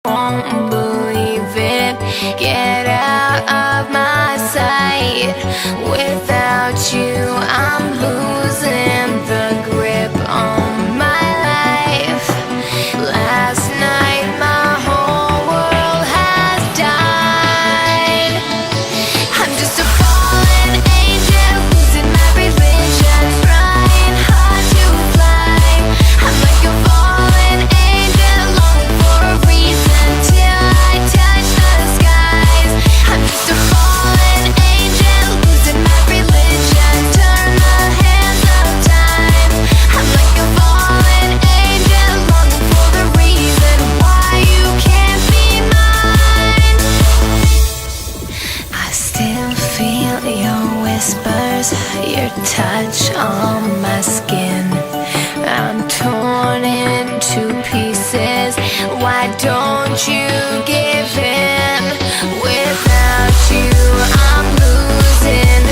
won't believe it. Get out of my sight. Without you, I'm losing the grip on my life. Last night, my whole world has died. I'm just a fallen angel, losing my religion, trying hard to fly. I'm like a fallen angel, longing for a reason till I touch the skies. I'm just a fallen angel, losing my religion, turn the hands of time. I'm like a fallen angel, longing for the reason why you can't be mine. I still feel your whispers, your touch on my skin. I'm torn into pieces. Why don't you get